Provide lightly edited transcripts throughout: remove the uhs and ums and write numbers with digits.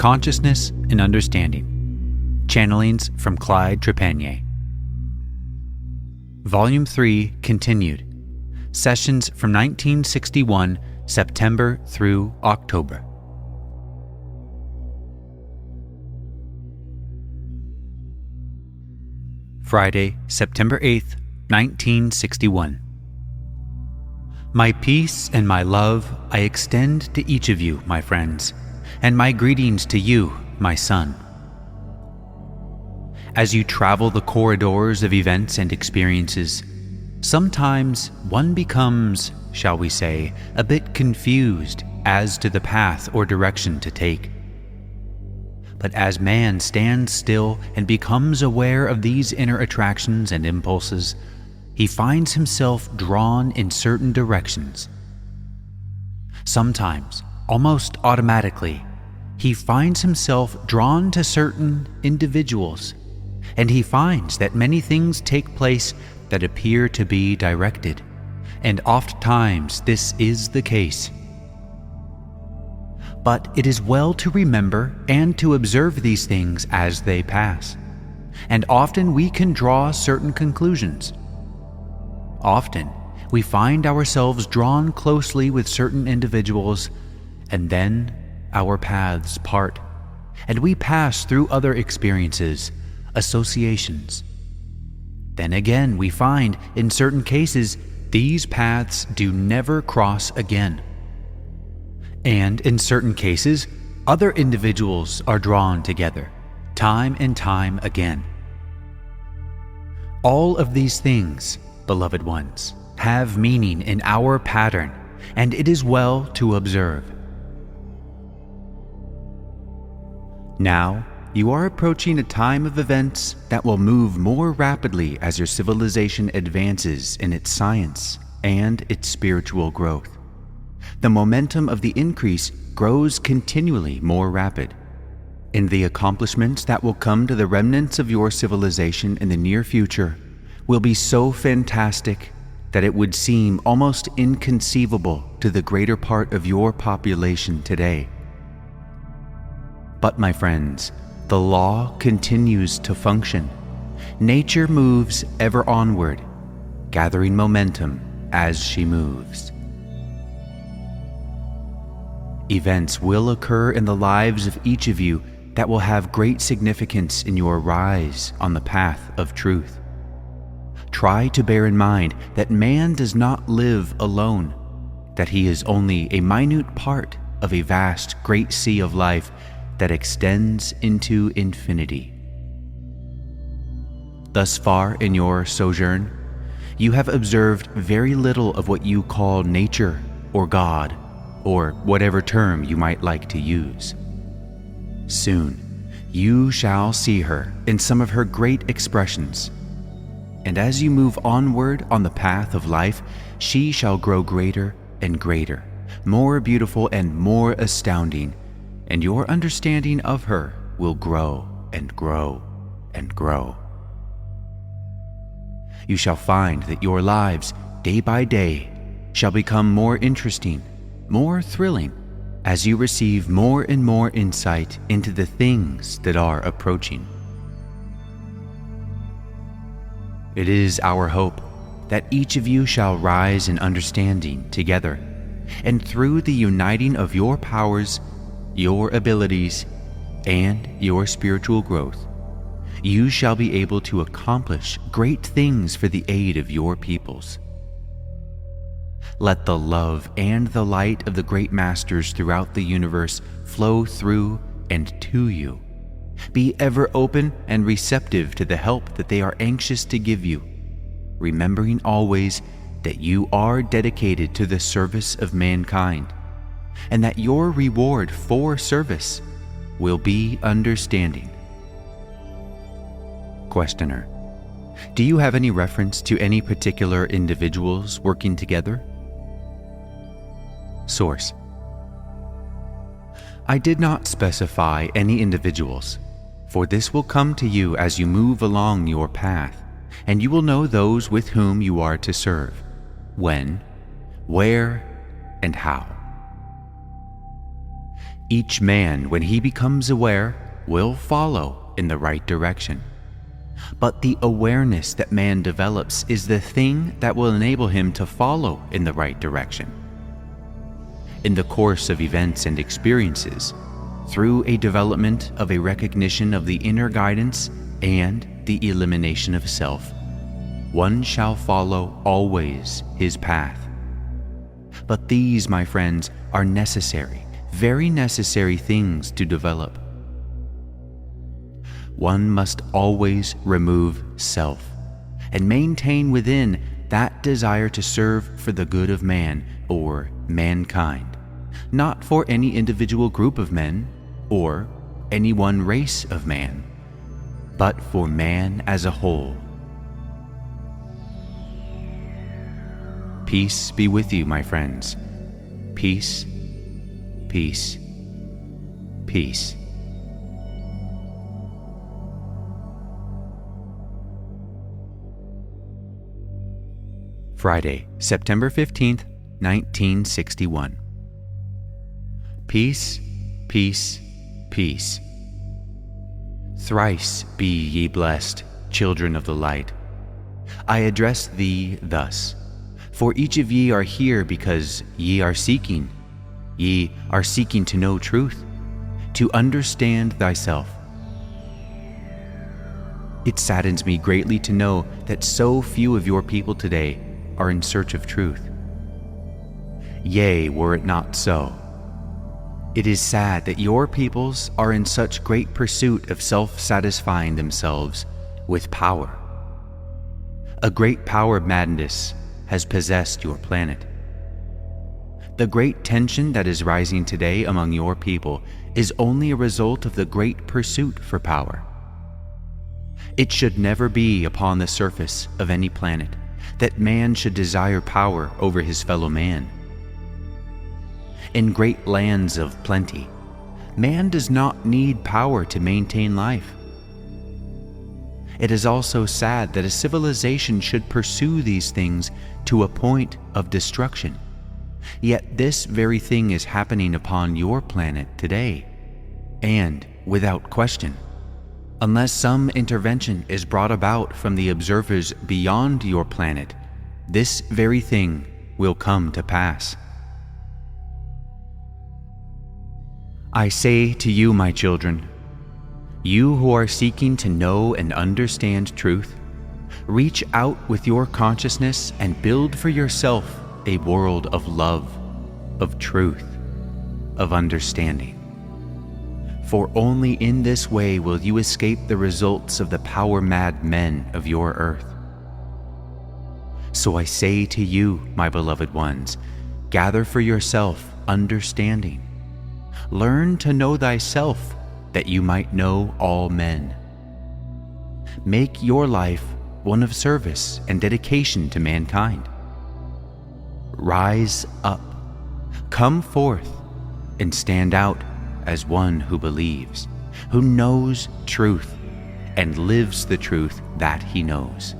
Consciousness and Understanding. Channelings from Clyde Trepanier. Volume 3 continued. Sessions from 1961, September through October. Friday, September 8th, 1961. My peace and my love I extend to each of you, my friends, and my greetings to you, my son. As you travel the corridors of events and experiences, sometimes one becomes, shall we say, a bit confused as to the path or direction to take. But as man stands still and becomes aware of these inner attractions and impulses, he finds himself drawn in certain directions. Sometimes, almost automatically, he finds himself drawn to certain individuals, and he finds that many things take place that appear to be directed, and oftentimes this is the case. But it is well to remember and to observe these things as they pass, and often we can draw certain conclusions. Often we find ourselves drawn closely with certain individuals, and then our paths part, and we pass through other experiences, associations. Then again, we find in certain cases these paths do never cross again. And in certain cases, other individuals are drawn together, time and time again. All of these things, beloved ones, have meaning in our pattern, and it is well to observe. Now, you are approaching a time of events that will move more rapidly as your civilization advances in its science and its spiritual growth. The momentum of the increase grows continually more rapid, and the accomplishments that will come to the remnants of your civilization in the near future will be so fantastic that it would seem almost inconceivable to the greater part of your population today. But my friends, the law continues to function. Nature moves ever onward, gathering momentum as she moves. Events will occur in the lives of each of you that will have great significance in your rise on the path of truth. Try to bear in mind that man does not live alone, that he is only a minute part of a vast, great sea of life that extends into infinity. Thus far in your sojourn, you have observed very little of what you call nature or God, or whatever term you might like to use. Soon, you shall see her in some of her great expressions, and as you move onward on the path of life, she shall grow greater and greater, more beautiful and more astounding, and your understanding of her will grow and grow and grow. You shall find that your lives, day by day, shall become more interesting, more thrilling, as you receive more and more insight into the things that are approaching. It is our hope that each of you shall rise in understanding together, and through the uniting of your powers, your abilities, and your spiritual growth, you shall be able to accomplish great things for the aid of your peoples. Let the love and the light of the great masters throughout the universe flow through and to you. Be ever open and receptive to the help that they are anxious to give you, remembering always that you are dedicated to the service of mankind, and that your reward for service will be understanding. Questioner: do you have any reference to any particular individuals working together? Source: I did not specify any individuals, for this will come to you as you move along your path, and you will know those with whom you are to serve, when, where, and how. Each man, when he becomes aware, will follow in the right direction. But the awareness that man develops is the thing that will enable him to follow in the right direction. In the course of events and experiences, through a development of a recognition of the inner guidance and the elimination of self, one shall follow always his path. But these, my friends, are necessary, very necessary things to develop. One must always remove self and maintain within that desire to serve for the good of man or mankind, not for any individual group of men or any one race of man, but for man as a whole. Peace be with you, my friends. Peace, peace, peace. Friday, September 15th, 1961. Peace, peace, peace. Thrice be ye blessed, children of the light. I address thee thus, for each of ye are here because ye are seeking to know truth, to understand thyself. It saddens me greatly to know that so few of your people today are in search of truth. Yea, were it not so. It is sad that your peoples are in such great pursuit of self-satisfying themselves with power. A great power madness has possessed your planet. The great tension that is rising today among your people is only a result of the great pursuit for power. It should never be upon the surface of any planet that man should desire power over his fellow man. In great lands of plenty, man does not need power to maintain life. It is also sad that a civilization should pursue these things to a point of destruction. Yet this very thing is happening upon your planet today, and without question. Unless some intervention is brought about from the observers beyond your planet, this very thing will come to pass. I say to you, my children, you who are seeking to know and understand truth, reach out with your consciousness and build for yourself a world of love, of truth, of understanding. For only in this way will you escape the results of the power-mad men of your earth. So I say to you, my beloved ones, gather for yourself understanding. Learn to know thyself, that you might know all men. Make your life one of service and dedication to mankind. Rise up, come forth, and stand out as one who believes, who knows truth, and lives the truth that he knows.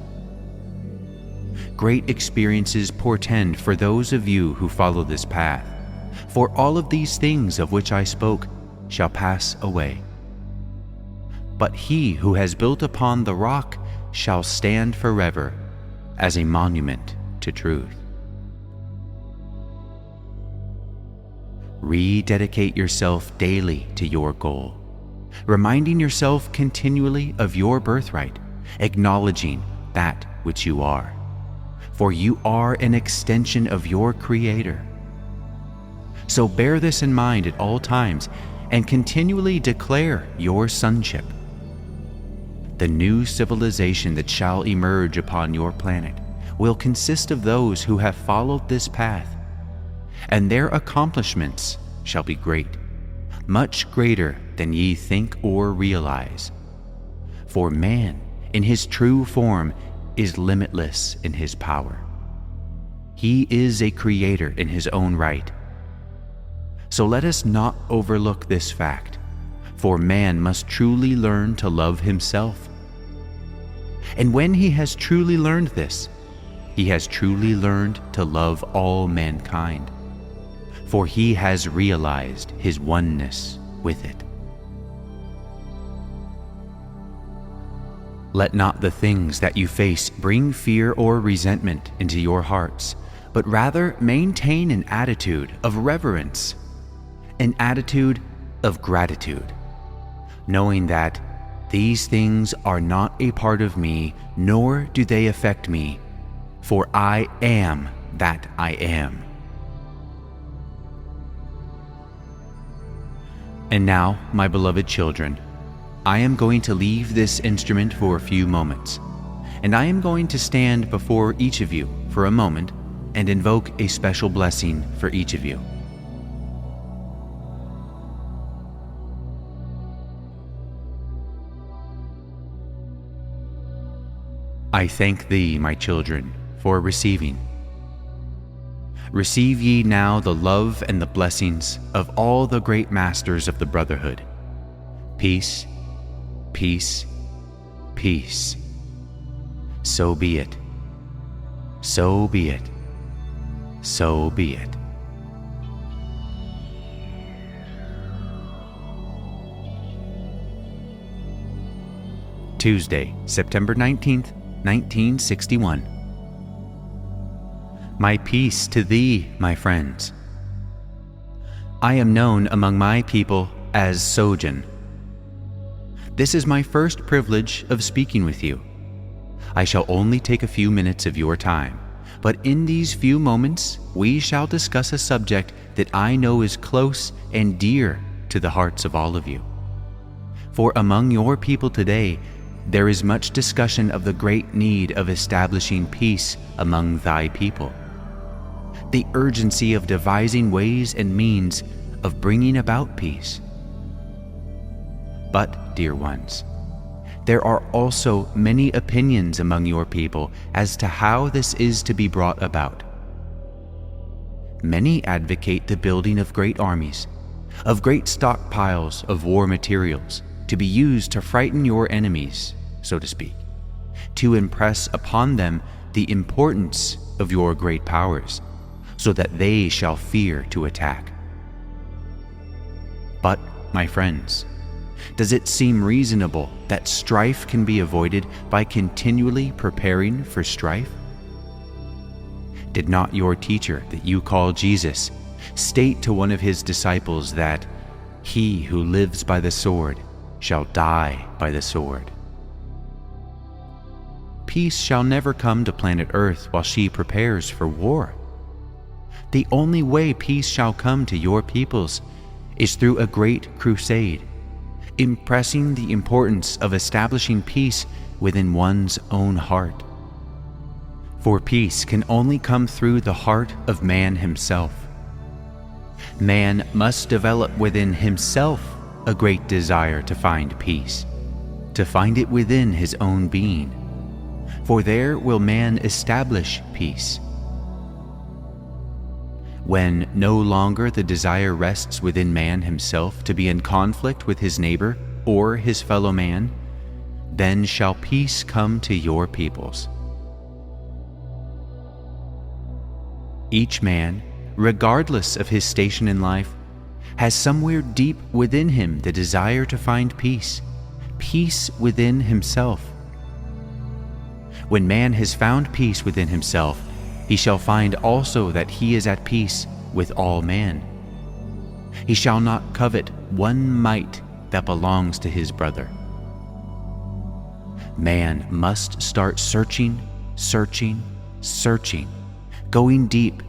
Great experiences portend for those of you who follow this path, for all of these things of which I spoke shall pass away. But he who has built upon the rock shall stand forever as a monument to truth. Rededicate yourself daily to your goal, reminding yourself continually of your birthright, acknowledging that which you are, for you are an extension of your Creator. So bear this in mind at all times and continually declare your sonship. The new civilization that shall emerge upon your planet will consist of those who have followed this path, and their accomplishments shall be great, much greater than ye think or realize. For man, in his true form, is limitless in his power. He is a creator in his own right. So let us not overlook this fact, for man must truly learn to love himself. And when he has truly learned this, he has truly learned to love all mankind. for he has realized his oneness with it. Let not the things that you face bring fear or resentment into your hearts, but rather maintain an attitude of reverence, an attitude of gratitude, knowing that these things are not a part of me, nor do they affect me, for I am that I am. And now, my beloved children, I am going to leave this instrument for a few moments, and I am going to stand before each of you for a moment and invoke a special blessing for each of you. I thank thee, my children, for receiving. Receive ye now the love and the blessings of all the great masters of the brotherhood. Peace, peace, peace. So be it. So be it. So be it. Tuesday, September 19th, 1961. My peace to thee, my friends. I am known among my people as Sojan. This is my first privilege of speaking with you. I shall only take a few minutes of your time, but in these few moments we shall discuss a subject that I know is close and dear to the hearts of all of you. For among your people today, there is much discussion of the great need of establishing peace among thy people, the urgency of devising ways and means of bringing about peace. But, dear ones, there are also many opinions among your people as to how this is to be brought about. Many advocate the building of great armies, of great stockpiles of war materials, to be used to frighten your enemies, so to speak, to impress upon them the importance of your great powers, so that they shall fear to attack. But, my friends, does it seem reasonable that strife can be avoided by continually preparing for strife? Did not your teacher that you call Jesus state to one of his disciples that he who lives by the sword shall die by the sword? Peace shall never come to planet Earth while she prepares for war. The only way peace shall come to your peoples is through a great crusade, impressing the importance of establishing peace within one's own heart. For peace can only come through the heart of man himself. Man must develop within himself a great desire to find peace, to find it within his own being, for there will man establish peace. When no longer the desire rests within man himself to be in conflict with his neighbor or his fellow man, then shall peace come to your peoples. Each man, regardless of his station in life, has somewhere deep within him the desire to find peace, peace within himself. When man has found peace within himself, he shall find also that he is at peace with all men. He shall not covet one mite that belongs to his brother. Man must start searching, going deep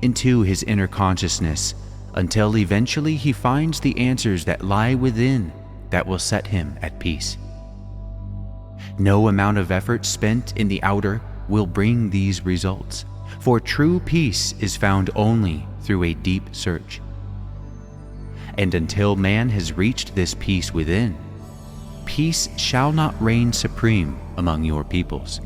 into his inner consciousness until eventually he finds the answers that lie within that will set him at peace. No amount of effort spent in the outer will bring these results, for true peace is found only through a deep search. And until man has reached this peace within, peace shall not reign supreme among your peoples.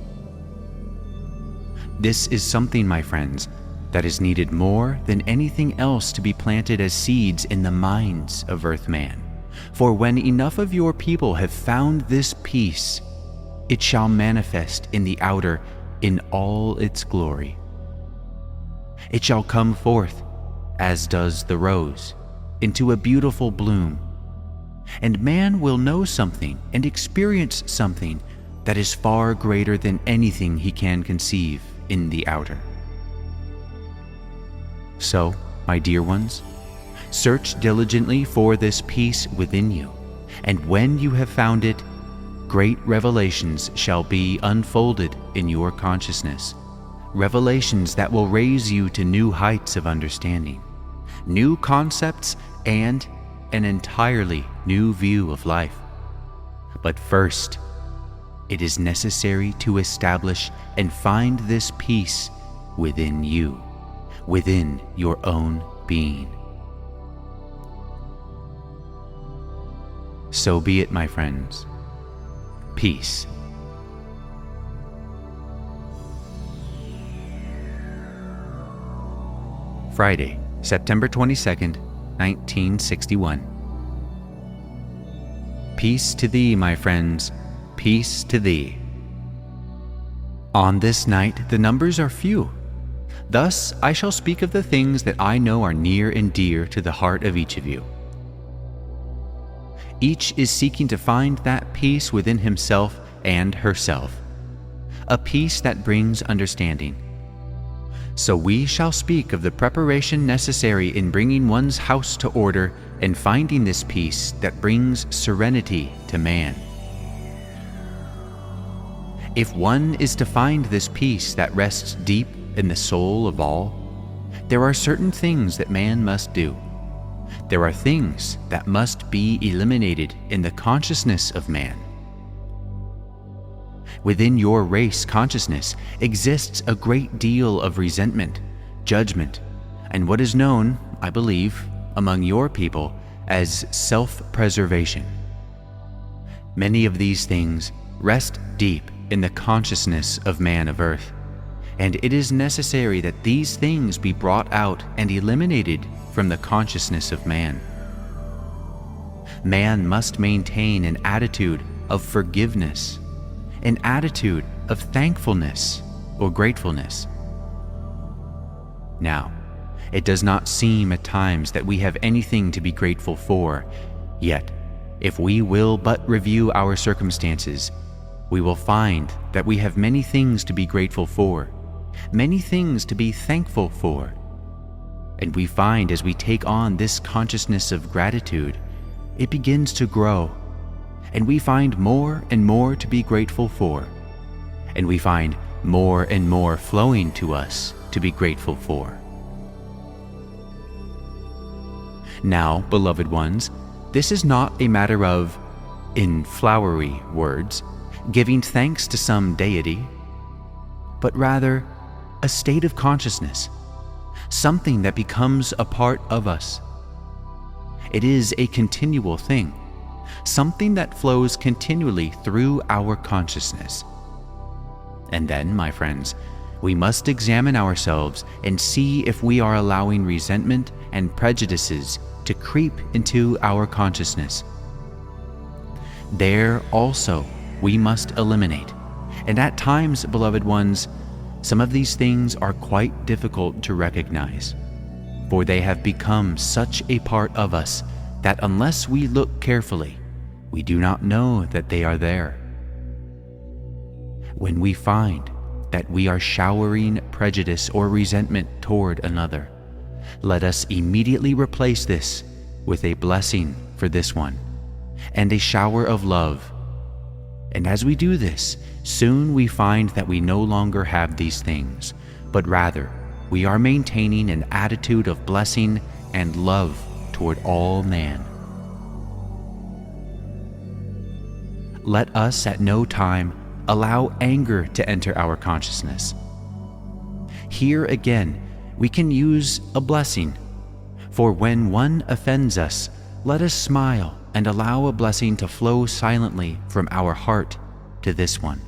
This is something, my friends, that is needed more than anything else to be planted as seeds in the minds of Earthman. For when enough of your people have found this peace, it shall manifest in the outer in all its glory. It shall come forth as does the rose, into a beautiful bloom. And man will know something and experience something that is far greater than anything he can conceive in the outer. So, my dear ones, search diligently for this peace within you, and when you have found it, great revelations shall be unfolded in your consciousness, revelations that will raise you to new heights of understanding, new concepts, and an entirely new view of life. But first, it is necessary to establish and find this peace within you, within your own being. So be it, my friends. Peace. Friday, September 22nd, 1961. Peace to thee, my friends, peace to thee. On this night the numbers are few. Thus I shall speak of the things that I know are near and dear to the heart of each of you. Each is seeking to find that peace within himself and herself, a peace that brings understanding. So we shall speak of the preparation necessary in bringing one's house to order and finding this peace that brings serenity to man. If one is to find this peace that rests deep in the soul of all, there are certain things that man must do. There are things that must be eliminated in the consciousness of man. Within your race consciousness exists a great deal of resentment, judgment, and what is known, I believe, among your people as self-preservation. Many of these things rest deep in the consciousness of man of earth, and it is necessary that these things be brought out and eliminated from the consciousness of man. Man must maintain an attitude of forgiveness, an attitude of thankfulness or gratefulness. Now, it does not seem at times that we have anything to be grateful for, yet, if we will but review our circumstances, we will find that we have many things to be grateful for, many things to be thankful for. And we find as we take on this consciousness of gratitude, it begins to grow, and we find more and more to be grateful for, and we find more and more flowing to us to be grateful for. Now, beloved ones, this is not a matter of, in flowery words, giving thanks to some deity, but rather a state of consciousness, something that becomes a part of us. It is a continual thing, something that flows continually through our consciousness. And then, my friends, we must examine ourselves and see if we are allowing resentment and prejudices to creep into our consciousness. There also we must eliminate, and at times, beloved ones, some of these things are quite difficult to recognize, for they have become such a part of us that unless we look carefully, we do not know that they are there. When we find that we are showering prejudice or resentment toward another, let us immediately replace this with a blessing for this one and a shower of love. And as we do this, soon we find that we no longer have these things, but rather we are maintaining an attitude of blessing and love toward all man. Let us at no time allow anger to enter our consciousness. Here again, we can use a blessing, for when one offends us, let us smile and allow a blessing to flow silently from our heart to this one.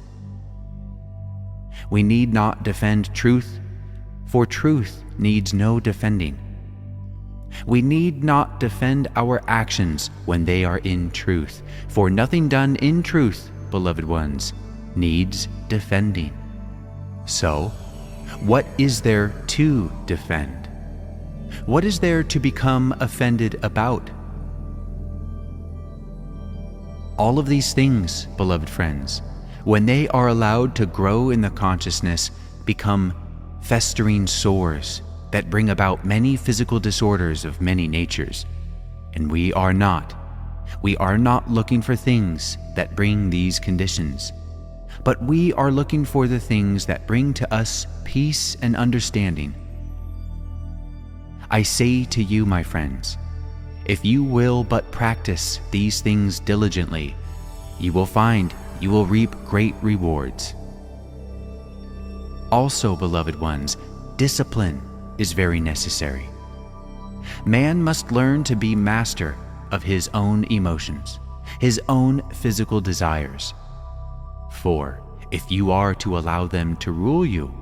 We need not defend truth, for truth needs no defending. We need not defend our actions when they are in truth, for nothing done in truth, beloved ones, needs defending. So, what is there to defend? What is there to become offended about? All of these things, beloved friends, when they are allowed to grow in the consciousness, become festering sores that bring about many physical disorders of many natures. And we are not looking for things that bring these conditions, but we are looking for the things that bring to us peace and understanding. I say to you, my friends, if you will but practice these things diligently, you will find you will reap great rewards. Also, beloved ones, discipline is very necessary. Man must learn to be master of his own emotions, his own physical desires. For if you are to allow them to rule you,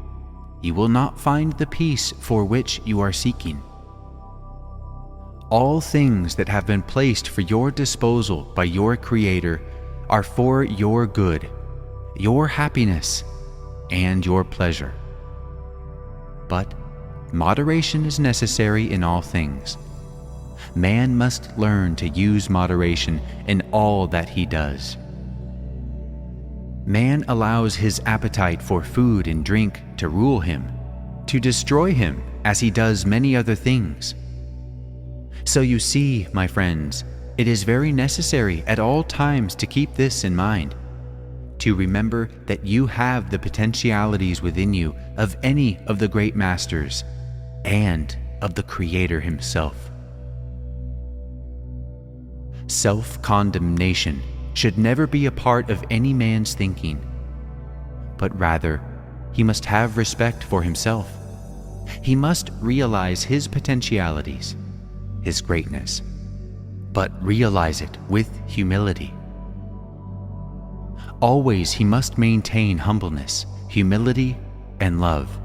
you will not find the peace for which you are seeking. All things that have been placed for your disposal by your Creator are for your good, your happiness, and your pleasure. But moderation is necessary in all things. Man must learn to use moderation in all that he does. Man allows his appetite for food and drink to rule him, to destroy him as he does many other things. So you see, my friends, it is very necessary at all times to keep this in mind, to remember that you have the potentialities within you of any of the great masters and of the Creator himself. Self-condemnation should never be a part of any man's thinking, but rather he must have respect for himself. He must realize his potentialities, his greatness, but realize it with humility. Always he must maintain humbleness, humility, and love,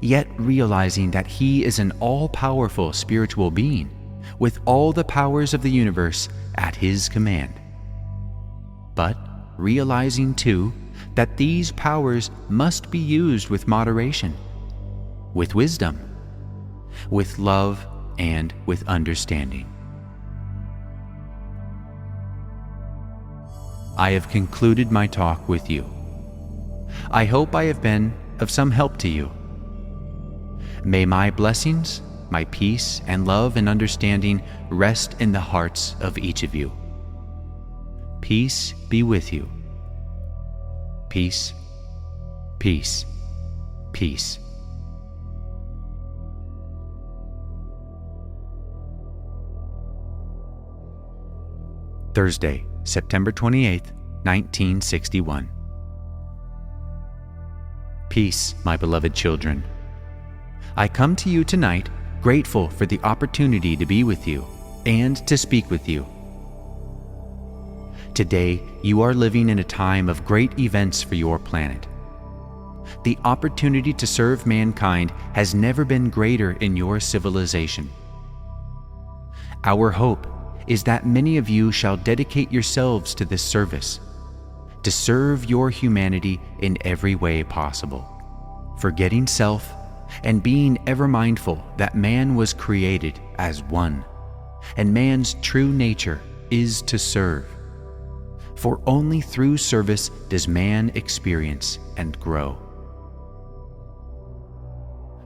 yet realizing that he is an all-powerful spiritual being with all the powers of the universe at his command. But realizing too that these powers must be used with moderation, with wisdom, with love, and with understanding. I have concluded my talk with you. I hope I have been of some help to you. May my blessings, my peace and love and understanding rest in the hearts of each of you. Peace be with you. Peace, peace, peace. Thursday, September 28th, 1961. Peace, my beloved children. I come to you tonight grateful for the opportunity to be with you and to speak with you. Today, you are living in a time of great events for your planet. The opportunity to serve mankind has never been greater in your civilization. Our hope is that many of you shall dedicate yourselves to this service, to serve your humanity in every way possible, forgetting self and being ever mindful that man was created as one, and man's true nature is to serve. For only through service does man experience and grow.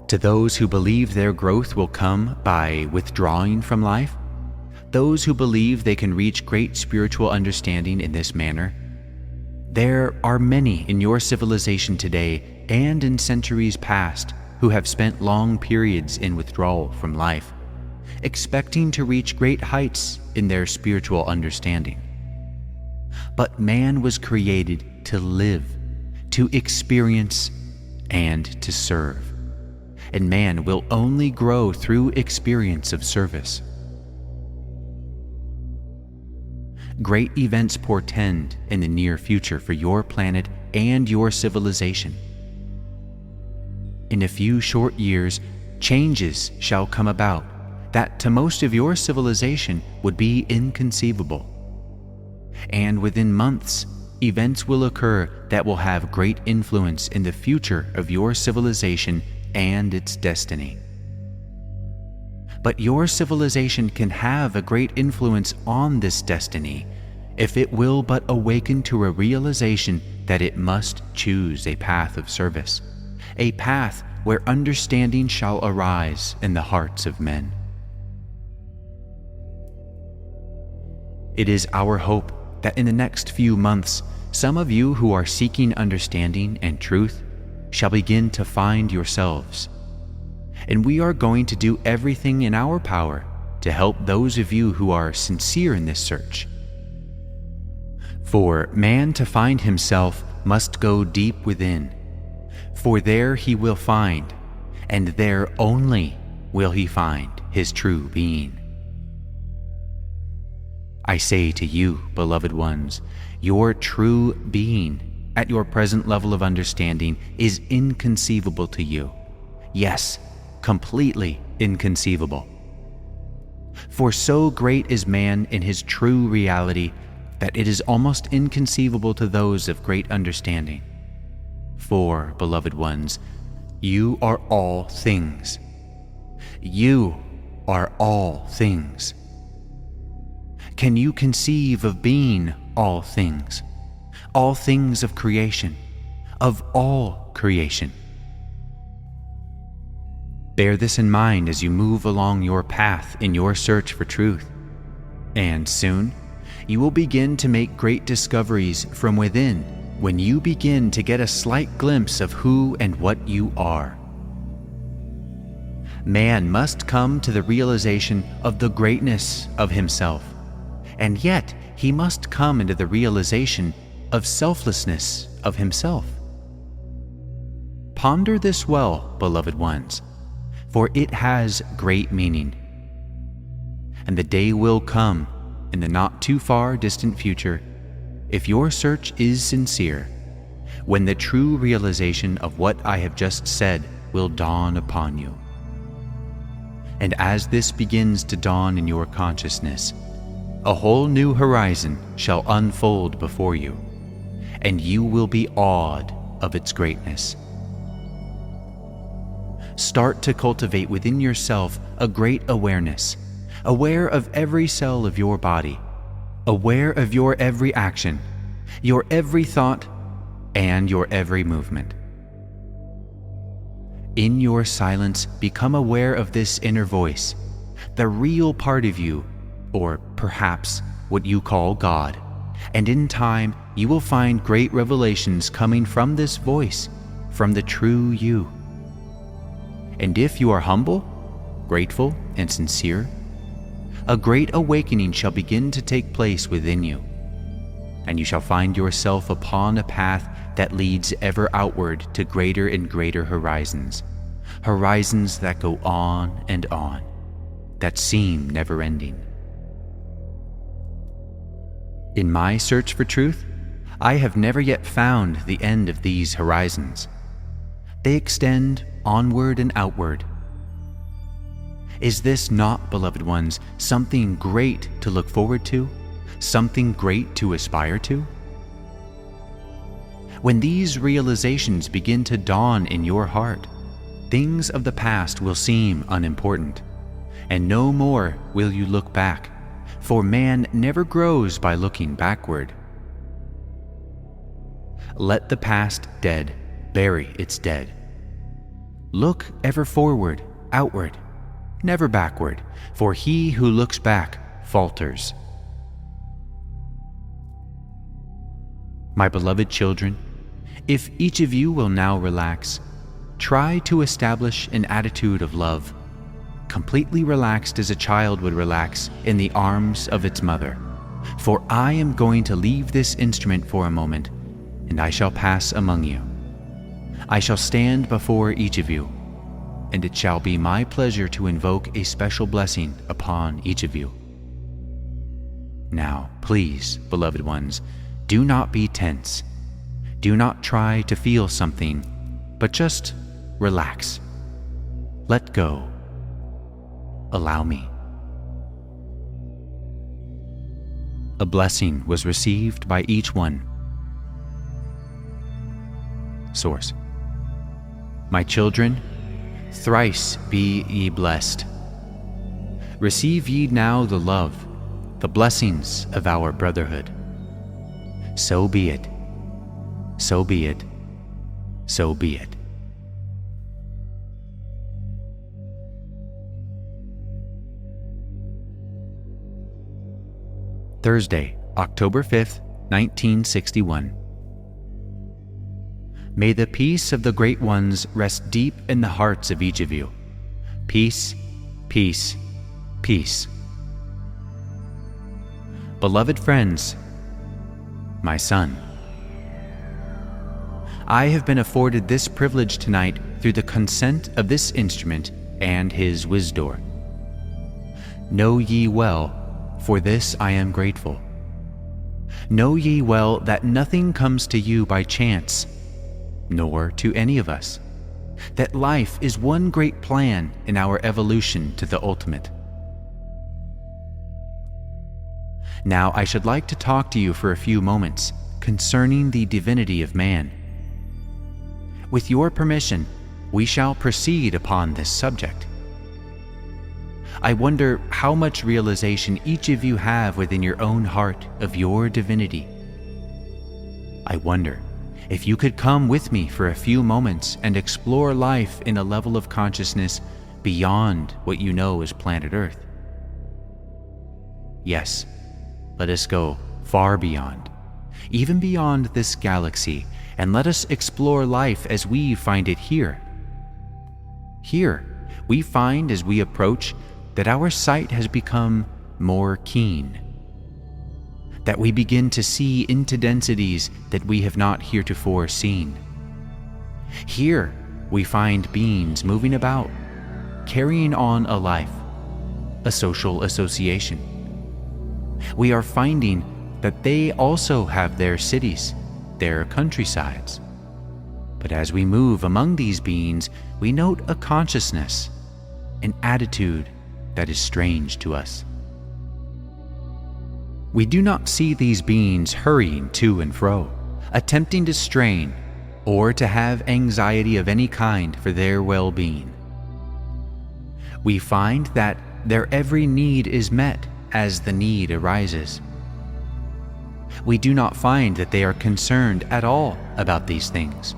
To those who believe their growth will come by withdrawing from life, those who believe they can reach great spiritual understanding in this manner, there are many in your civilization today and in centuries past who have spent long periods in withdrawal from life, expecting to reach great heights in their spiritual understanding. But man was created to live, to experience, and to serve. And man will only grow through experience of service. Great events portend in the near future for your planet and your civilization. In a few short years, changes shall come about that to most of your civilization would be inconceivable. And within months, events will occur that will have great influence in the future of your civilization and its destiny. But your civilization can have a great influence on this destiny if it will but awaken to a realization that it must choose a path of service, a path where understanding shall arise in the hearts of men. It is our hope that in the next few months, some of you who are seeking understanding and truth shall begin to find yourselves. And we are going to do everything in our power to help those of you who are sincere in this search. For man to find himself must go deep within, for there he will find, and there only will he find his true being. I say to you, beloved ones, your true being at your present level of understanding is inconceivable to you. Yes, completely inconceivable. For so great is man in his true reality that it is almost inconceivable to those of great understanding. For, beloved ones, you are all things. You are all things. Can you conceive of being all things of creation, of all creation? Bear this in mind as you move along your path in your search for truth, and soon you will begin to make great discoveries from within when you begin to get a slight glimpse of who and what you are. Man must come to the realization of the greatness of himself, and yet he must come into the realization of selflessness of himself. Ponder this well, beloved ones, for it has great meaning. And the day will come in the not too far distant future, if your search is sincere, when the true realization of what I have just said will dawn upon you. And as this begins to dawn in your consciousness, a whole new horizon shall unfold before you, and you will be awed of its greatness. Start to cultivate within yourself a great awareness, aware of every cell of your body, aware of your every action, your every thought, and your every movement. In your silence, become aware of this inner voice, the real part of you, or perhaps what you call God, and in time you will find great revelations coming from this voice, from the true you. And if you are humble, grateful, and sincere, a great awakening shall begin to take place within you, and you shall find yourself upon a path that leads ever outward to greater and greater horizons, horizons that go on and on, that seem never-ending. In my search for truth, I have never yet found the end of these horizons. They extend onward and outward. Is this not, beloved ones, something great to look forward to? Something great to aspire to? When these realizations begin to dawn in your heart, things of the past will seem unimportant, and no more will you look back, for man never grows by looking backward. Let the past dead bury its dead. Look ever forward, outward, never backward, for he who looks back falters. My beloved children, if each of you will now relax, try to establish an attitude of love, completely relaxed as a child would relax in the arms of its mother. For I am going to leave this instrument for a moment, and I shall pass among you. I shall stand before each of you, and it shall be my pleasure to invoke a special blessing upon each of you. Now, please, beloved ones, do not be tense. Do not try to feel something, but just relax. Let go. Allow me. A blessing was received by each one. Source. My children, thrice be ye blessed. receive ye now the love, the blessings of our brotherhood. So be it, so be it, so be it. Thursday, October 5th, 1961. May the peace of the great ones rest deep in the hearts of each of you. Peace, peace, peace. Beloved friends, my son, I have been afforded this privilege tonight through the consent of this instrument and his wisdom. Know ye well, for this I am grateful. Know ye well that nothing comes to you by chance, nor to any of us, that life is one great plan in our evolution to the ultimate. Now I should like to talk to you for a few moments concerning the divinity of man. With your permission, we shall proceed upon this subject. I wonder how much realization each of you have within your own heart of your divinity. I wonder if you could come with me for a few moments and explore life in a level of consciousness beyond what you know as planet Earth. Yes, let us go far beyond, even beyond this galaxy, and let us explore life as we find it here. Here, we find as we approach that our sight has become more keen, that we begin to see into densities that we have not heretofore seen. Here, we find beings moving about, carrying on a life, a social association. We are finding that they also have their cities, their countrysides. But as we move among these beings, we note a consciousness, an attitude that is strange to us. We do not see these beings hurrying to and fro, attempting to strain or to have anxiety of any kind for their well-being. We find that their every need is met as the need arises. We do not find that they are concerned at all about these things.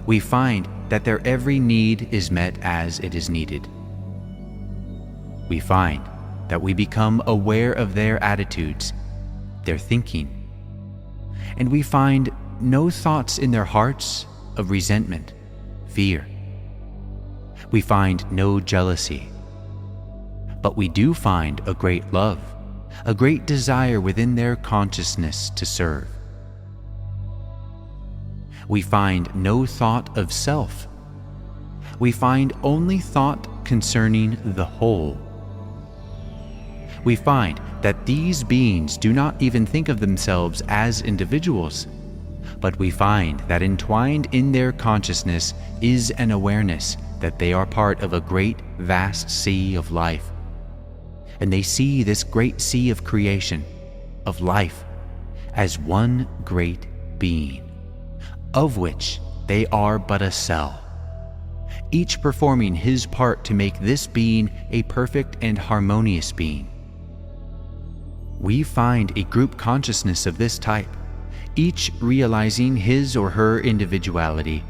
We find that their every need is met as it is needed. We find that we become aware of their attitudes, their thinking, and we find no thoughts in their hearts of resentment, fear. We find no jealousy, but we do find a great love, a great desire within their consciousness to serve. We find no thought of self. We find only thought concerning the whole. We find that these beings do not even think of themselves as individuals, but we find that entwined in their consciousness is an awareness that they are part of a great, vast sea of life. And they see this great sea of creation, of life, as one great being, of which they are but a cell, each performing his part to make this being a perfect and harmonious being. We find a group consciousness of this type, each realizing his or her individuality,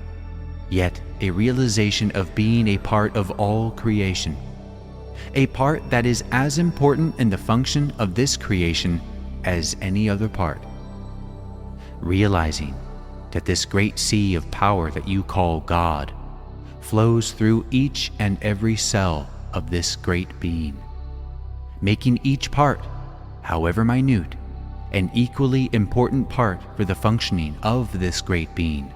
yet a realization of being a part of all creation, a part that is as important in the function of this creation as any other part. Realizing that this great sea of power that you call God flows through each and every cell of this great being, making each part, however minute, an equally important part for the functioning of this great being.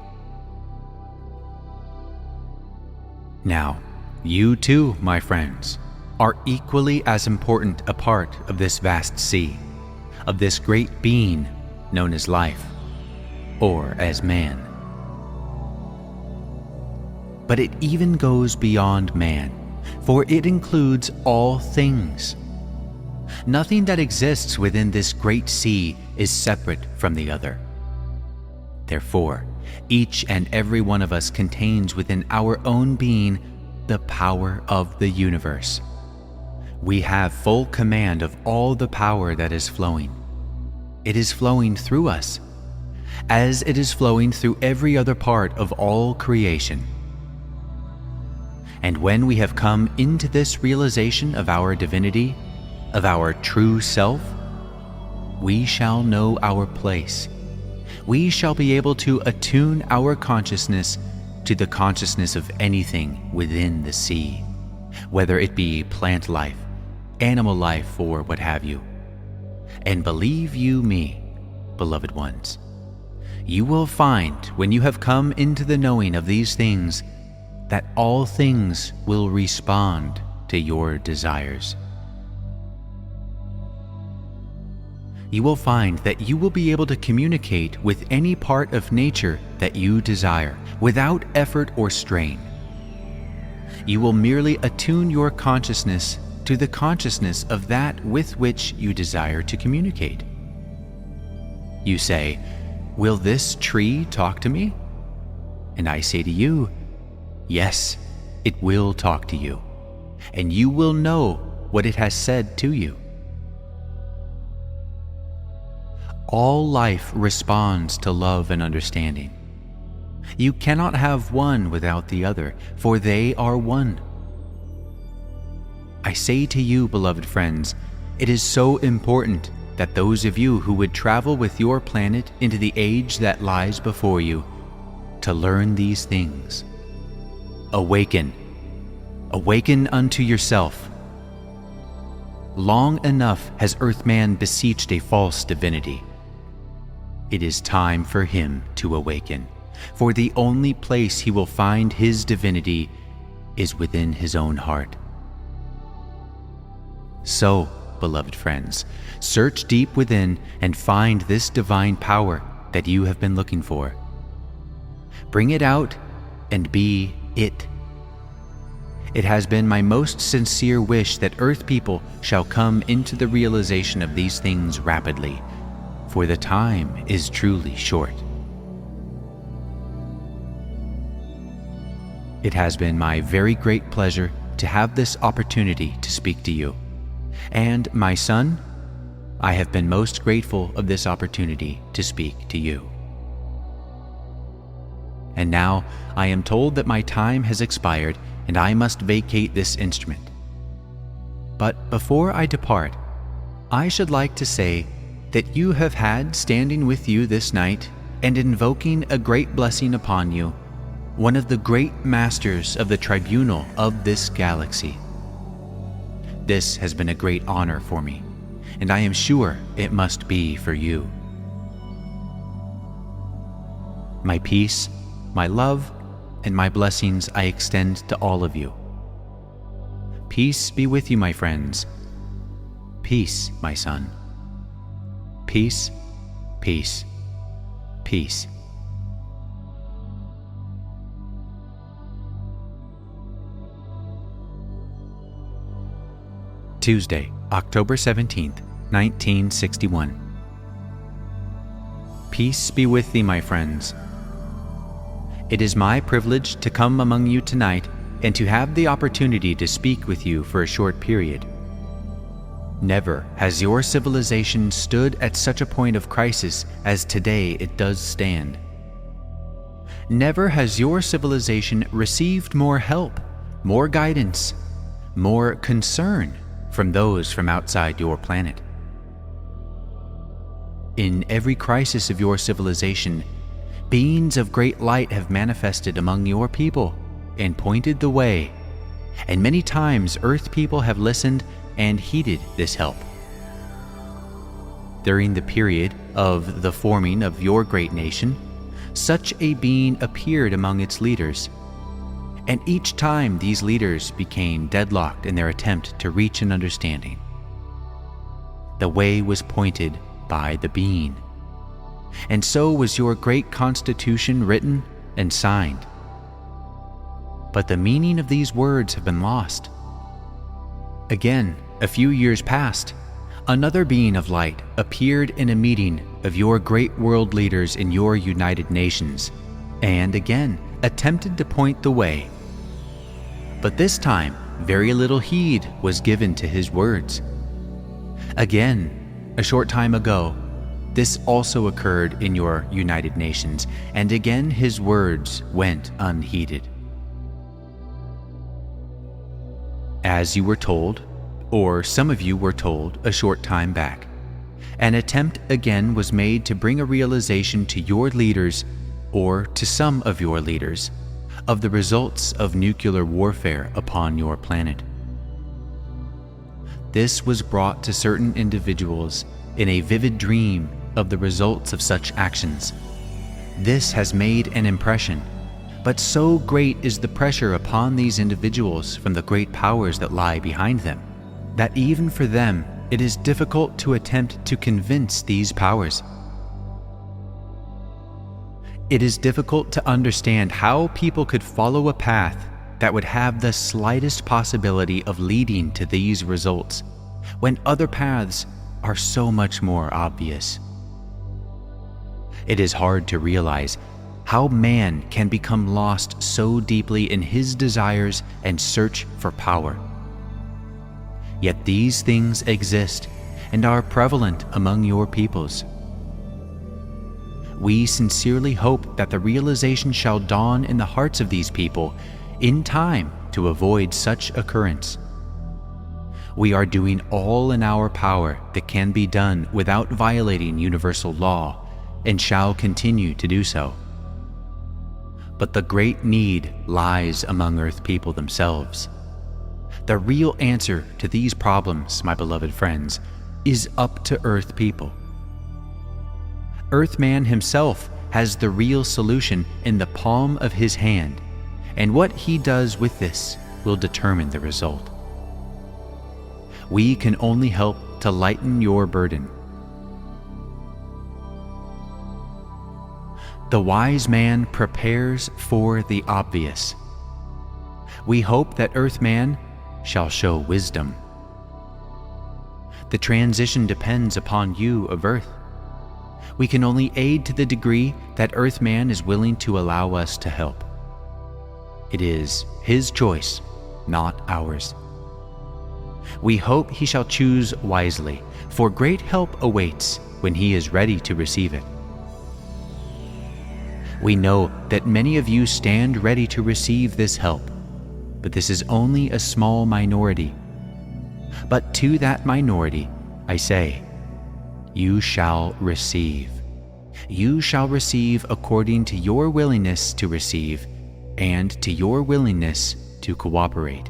Now, you too, my friends, are equally as important a part of this vast sea, of this great being known as life, or as man. But it even goes beyond man, for it includes all things. Nothing that exists within this great sea is separate from the other. Therefore, each and every one of us contains within our own being the power of the universe, We have full command of all the power that is flowing. It is flowing through us, as it is flowing through every other part of all creation. And when we have come into this realization of our divinity, of our true self, we shall know our place. We shall be able to attune our consciousness to the consciousness of anything within the sea, whether it be plant life, animal life, or what have you. And believe you me, beloved ones, you will find when you have come into the knowing of these things that all things will respond to your desires. You will find that you will be able to communicate with any part of nature that you desire without effort or strain. You will merely attune your consciousness to the consciousness of that with which you desire to communicate. You say, "Will this tree talk to me?" And I say to you, yes, it will talk to you, and you will know what it has said to you. All life responds to love and understanding. You cannot have one without the other, for they are one. I say to you, beloved friends, it is so important that those of you who would travel with your planet into the age that lies before you, to learn these things. Awaken. Awaken unto yourself. Long enough has Earthman beseeched a false divinity. It is time for him to awaken, for the only place he will find his divinity is within his own heart. So, beloved friends, search deep within and find this divine power that you have been looking for. Bring it out and be it. It has been my most sincere wish that Earth people shall come into the realization of these things rapidly, for the time is truly short. It has been my very great pleasure to have this opportunity to speak to you. And, my son, I have been most grateful of this opportunity to speak to you. And now I am told that my time has expired and I must vacate this instrument. But before I depart, I should like to say that you have had standing with you this night and invoking a great blessing upon you, one of the great masters of the tribunal of this galaxy. This has been a great honor for me, and I am sure it must be for you. My peace, my love, and my blessings I extend to all of you. Peace be with you, my friends. Peace, my son. Peace, peace, peace. Tuesday, October 17th, 1961. Peace be with thee, my friends. It is my privilege to come among you tonight and to have the opportunity to speak with you for a short period. Never has your civilization stood at such a point of crisis as today it does stand. Never has your civilization received more help, more guidance, more concern from those from outside your planet. In every crisis of your civilization, beings of great light have manifested among your people and pointed the way, and many times Earth people have listened and heeded this help. During the period of the forming of your great nation, such a being appeared among its leaders, and each time these leaders became deadlocked in their attempt to reach an understanding. The way was pointed by the being, and so was your great constitution written and signed. But the meaning of these words have been lost. Again, a few years passed. Another being of light appeared in a meeting of your great world leaders in your United Nations, and again attempted to point the way. But this time, very little heed was given to his words. Again, a short time ago, this also occurred in your United Nations, and again his words went unheeded. As you were told, or some of you were told a short time back, an attempt again was made to bring a realization to your leaders, or to some of your leaders, of the results of nuclear warfare upon your planet. This was brought to certain individuals in a vivid dream of the results of such actions. This has made an impression, but so great is the pressure upon these individuals from the great powers that lie behind them, that even for them it is difficult to attempt to convince these powers. It is difficult to understand how people could follow a path that would have the slightest possibility of leading to these results, when other paths are so much more obvious. It is hard to realize how man can become lost so deeply in his desires and search for power. Yet these things exist and are prevalent among your peoples. We sincerely hope that the realization shall dawn in the hearts of these people in time to avoid such occurrence. We are doing all in our power that can be done without violating universal law, and shall continue to do so. But the great need lies among Earth people themselves. The real answer to these problems, my beloved friends, is up to Earth people. Earthman himself has the real solution in the palm of his hand, and what he does with this will determine the result. We can only help to lighten your burden. The wise man prepares for the obvious. We hope that Earthman shall show wisdom. The transition depends upon you of Earth. We can only aid to the degree that Earthman is willing to allow us to help. It is his choice, not ours. We hope he shall choose wisely, for great help awaits when he is ready to receive it. We know that many of you stand ready to receive this help, but this is only a small minority. But to that minority, I say, you shall receive. You shall receive according to your willingness to receive and to your willingness to cooperate.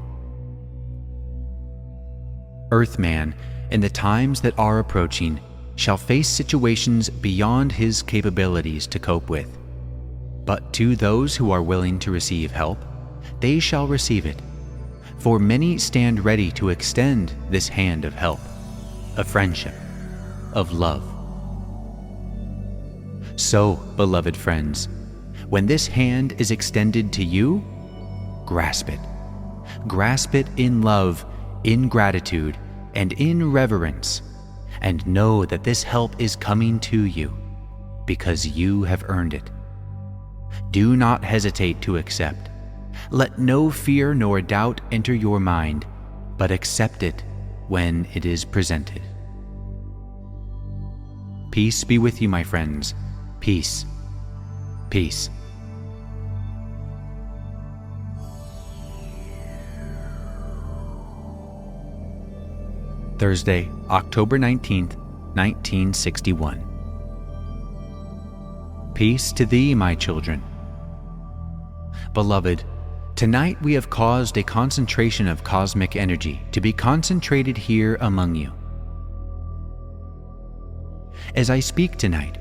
Earthman, in the times that are approaching, shall face situations beyond his capabilities to cope with. But to those who are willing to receive help, they shall receive it. For many stand ready to extend this hand of help, of friendship, of love. So, beloved friends, when this hand is extended to you, grasp it. Grasp it in love, in gratitude, and in reverence, and know that this help is coming to you because you have earned it. Do not hesitate to accept. Let no fear nor doubt enter your mind, but accept it when it is presented. Peace be with you, my friends. Peace. Peace. Thursday, October 19th, 1961. Peace to thee, my children. Beloved, tonight we have caused a concentration of cosmic energy to be concentrated here among you. As I speak tonight,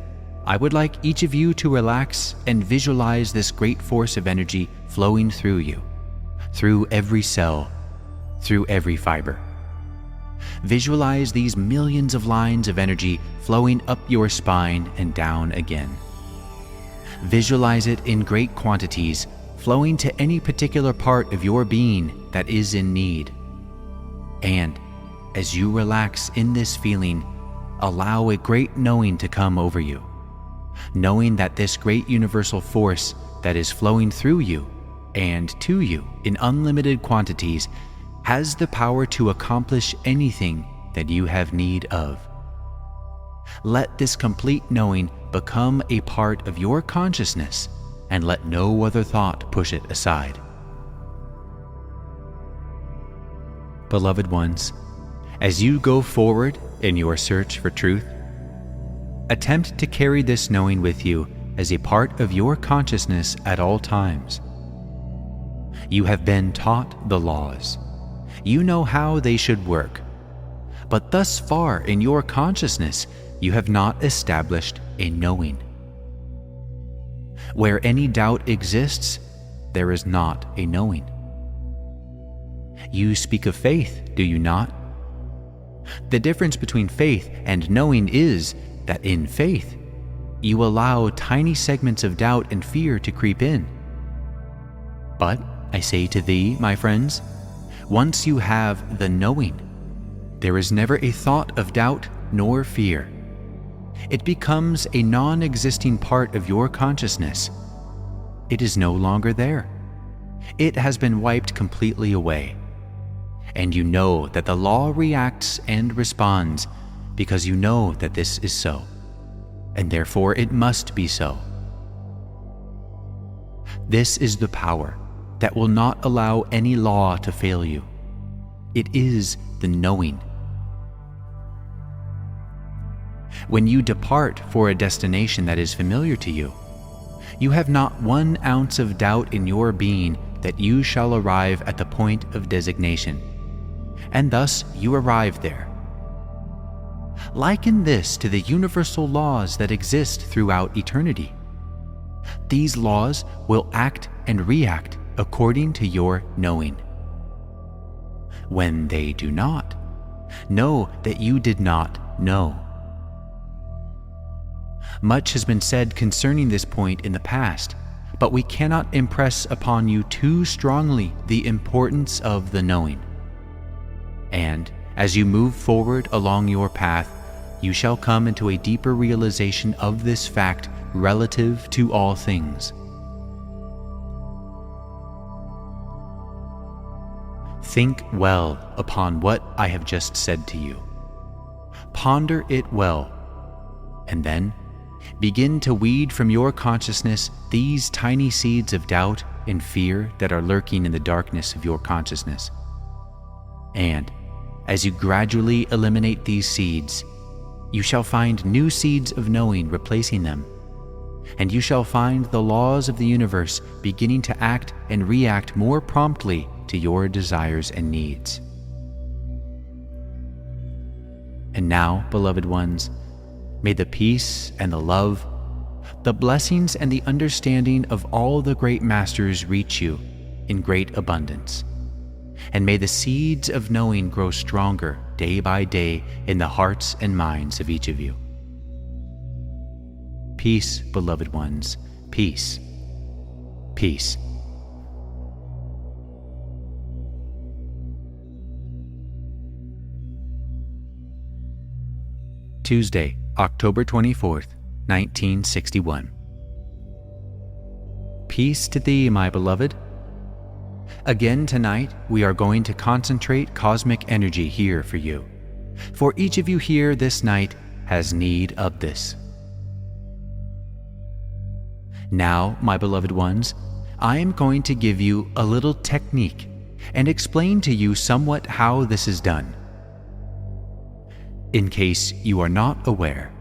I would like each of you to relax and visualize this great force of energy flowing through you, through every cell, through every fiber. Visualize these millions of lines of energy flowing up your spine and down again. Visualize it in great quantities, flowing to any particular part of your being that is in need. And as you relax in this feeling, allow a great knowing to come over you, knowing that this great universal force that is flowing through you and to you in unlimited quantities has the power to accomplish anything that you have need of. Let this complete knowing become a part of your consciousness, and let no other thought push it aside. Beloved ones, as you go forward in your search for truth, attempt to carry this knowing with you as a part of your consciousness at all times. You have been taught the laws. You know how they should work. But thus far in your consciousness, you have not established a knowing. Where any doubt exists, there is not a knowing. You speak of faith, do you not? The difference between faith and knowing is that in faith, you allow tiny segments of doubt and fear to creep in. But I say to thee, my friends, once you have the knowing, there is never a thought of doubt nor fear. It becomes a non-existing part of your consciousness. It is no longer there. It has been wiped completely away. And you know that the law reacts and responds because you know that this is so, and therefore it must be so. This is the power that will not allow any law to fail you. It is the knowing. When you depart for a destination that is familiar to you, you have not 1 ounce of doubt in your being that you shall arrive at the point of designation, and thus you arrive there. Liken this to the universal laws that exist throughout eternity. These laws will act and react according to your knowing. When they do not, know that you did not know. Much has been said concerning this point in the past, but we cannot impress upon you too strongly the importance of the knowing. And as you move forward along your path, you shall come into a deeper realization of this fact relative to all things. Think well upon what I have just said to you. Ponder it well, and then begin to weed from your consciousness these tiny seeds of doubt and fear that are lurking in the darkness of your consciousness. And as you gradually eliminate these seeds, you shall find new seeds of knowing replacing them, and you shall find the laws of the universe beginning to act and react more promptly to your desires and needs. And now, beloved ones, may the peace and the love, the blessings and the understanding of all the great masters reach you in great abundance. And may the seeds of knowing grow stronger day by day in the hearts and minds of each of you. Peace, beloved ones, peace, peace. Tuesday, October 24th, 1961. Peace to thee, my beloved. Again tonight, we are going to concentrate cosmic energy here for you, for each of you here this night has need of this. Now, my beloved ones, I am going to give you a little technique and explain to you somewhat how this is done. In case you are not aware,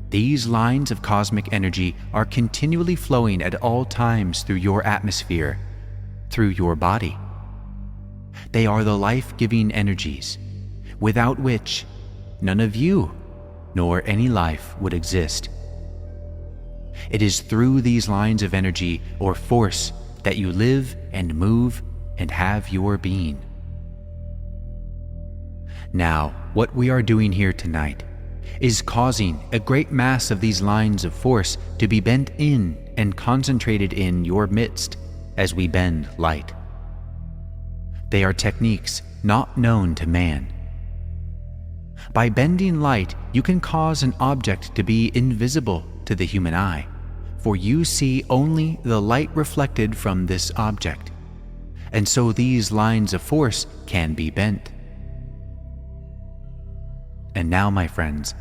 these lines of cosmic energy are continually flowing at all times through your atmosphere, through your body. They are the life-giving energies, without which none of you nor any life would exist. It is through these lines of energy or force that you live and move and have your being. Now, what we are doing here tonight is causing a great mass of these lines of force to be bent in and concentrated in your midst as we bend light. They are techniques not known to man. By bending light, you can cause an object to be invisible to the human eye, for you see only the light reflected from this object, and so these lines of force can be bent. And now, my friends,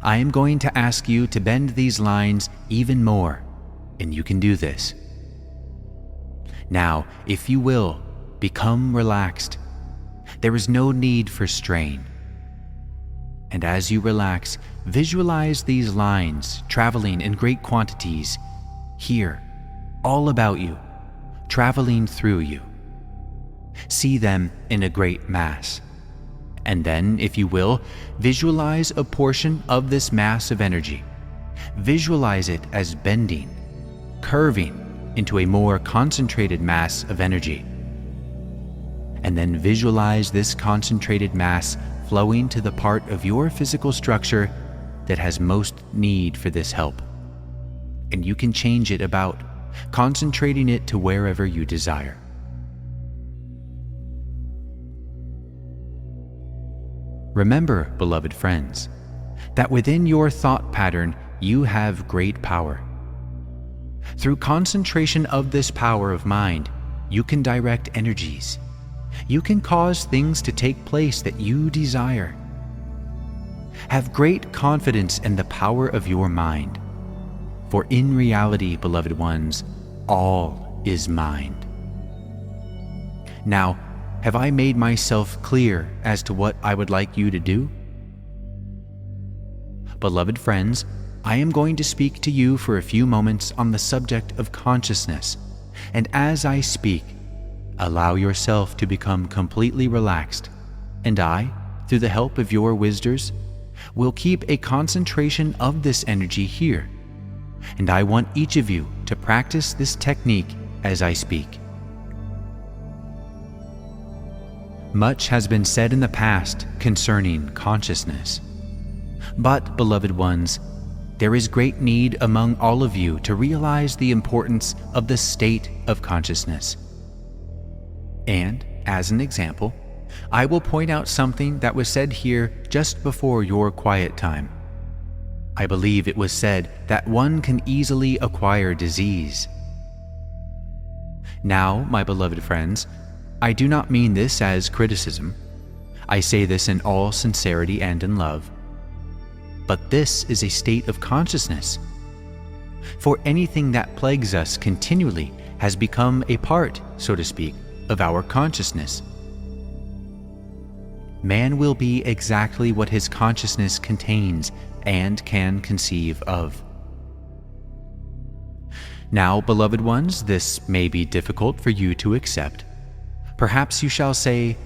I am going to ask you to bend these lines even more, and you can do this. Now, if you will, become relaxed. There is no need for strain. And as you relax, visualize these lines traveling in great quantities here, all about you, traveling through you. See them in a great mass. And then, if you will, visualize a portion of this mass of energy. Visualize it as bending, curving into a more concentrated mass of energy. And then visualize this concentrated mass flowing to the part of your physical structure that has most need for this help. And you can change it about, concentrating it to wherever you desire. Remember, beloved friends, that within your thought pattern you have great power. Through concentration of this power of mind, you can direct energies. You can cause things to take place that you desire. Have great confidence in the power of your mind, for in reality, beloved ones, all is mind. Now, have I made myself clear as to what I would like you to do? Beloved friends, I am going to speak to you for a few moments on the subject of consciousness, and as I speak, allow yourself to become completely relaxed, and I, through the help of your wisdors, will keep a concentration of this energy here, and I want each of you to practice this technique as I speak. Much has been said in the past concerning consciousness. But, beloved ones, there is great need among all of you to realize the importance of the state of consciousness. And, as an example, I will point out something that was said here just before your quiet time. I believe it was said that one can easily acquire disease. Now, my beloved friends, I do not mean this as criticism. I say this in all sincerity and in love. But this is a state of consciousness. For anything that plagues us continually has become a part, so to speak, of our consciousness. Man will be exactly what his consciousness contains and can conceive of. Now, beloved ones, this may be difficult for you to accept. Perhaps you shall say,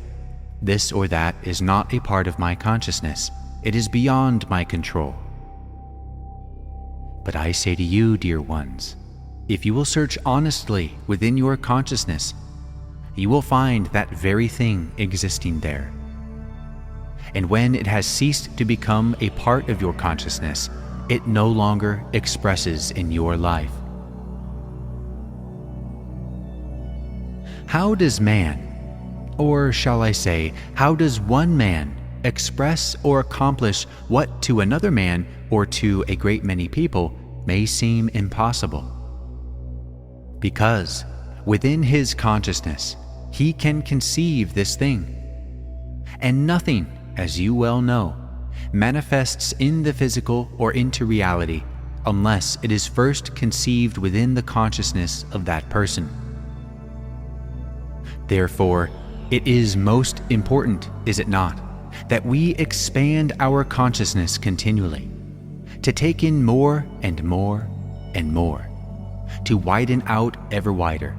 this or that is not a part of my consciousness. It is beyond my control. But I say to you, dear ones, if you will search honestly within your consciousness, you will find that very thing existing there. And when it has ceased to become a part of your consciousness, it no longer expresses in your life. How does man, or shall I say, how does one man express or accomplish what to another man or to a great many people may seem impossible? Because within his consciousness, he can conceive this thing. And nothing, as you well know, manifests in the physical or into reality unless it is first conceived within the consciousness of that person. Therefore, it is most important, is it not, that we expand our consciousness continually, to take in more and more and more, to widen out ever wider.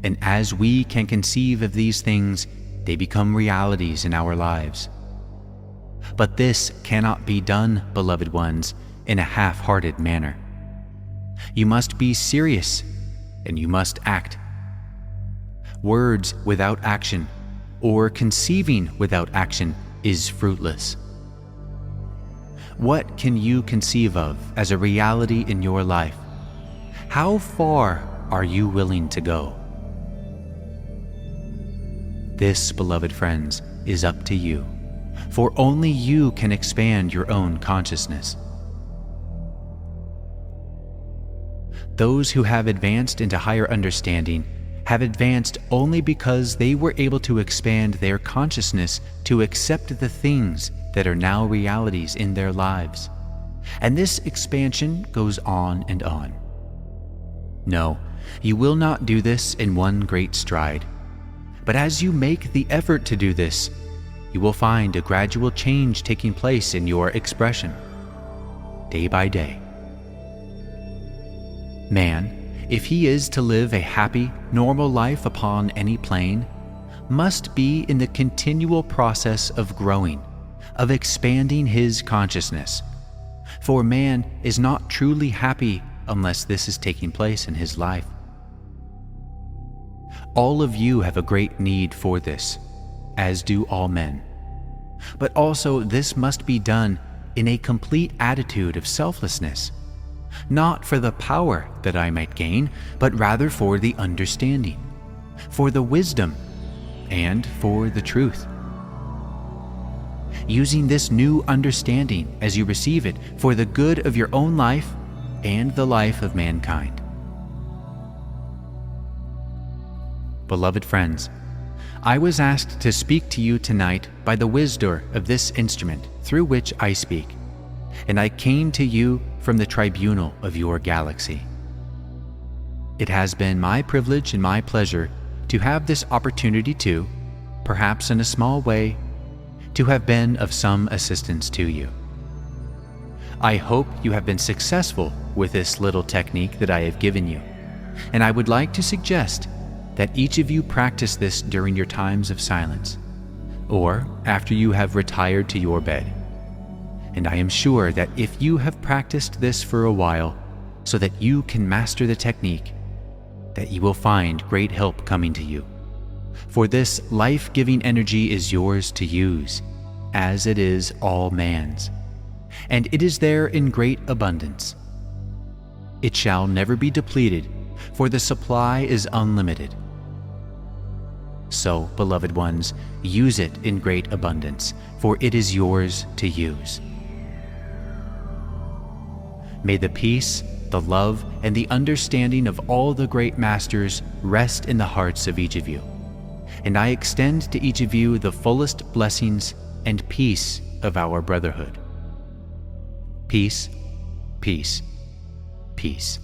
And as we can conceive of these things, they become realities in our lives. But this cannot be done, beloved ones, in a half-hearted manner. You must be serious, and you must act. Words without action, or conceiving without action, is fruitless. What can you conceive of as a reality in your life? How far are you willing to go? This, beloved friends, is up to you, for only you can expand your own consciousness. Those who have advanced into higher understanding have advanced only because they were able to expand their consciousness to accept the things that are now realities in their lives. And this expansion goes on and on. No, you will not do this in one great stride. But as you make the effort to do this, you will find a gradual change taking place in your expression, day by day. Man, if he is to live a happy, normal life upon any plane, must be in the continual process of growing, of expanding his consciousness. For man is not truly happy unless this is taking place in his life. All of you have a great need for this, as do all men. But also this must be done in a complete attitude of selflessness, not for the power that I might gain, but rather for the understanding, for the wisdom, and for the truth. Using this new understanding as you receive it for the good of your own life and the life of mankind. Beloved friends, I was asked to speak to you tonight by the wisdom of this instrument through which I speak, and I came to you from the tribunal of your galaxy. It has been my privilege and my pleasure to have this opportunity to, perhaps in a small way, to have been of some assistance to you. I hope you have been successful with this little technique that I have given you, and I would like to suggest that each of you practice this during your times of silence, or after you have retired to your bed. And I am sure that if you have practiced this for a while, so that you can master the technique, that you will find great help coming to you. For this life-giving energy is yours to use, as it is all man's, and it is there in great abundance. It shall never be depleted, for the supply is unlimited. So, beloved ones, use it in great abundance, for it is yours to use. May the peace, the love, and the understanding of all the great masters rest in the hearts of each of you. And I extend to each of you the fullest blessings and peace of our brotherhood. Peace, peace, peace.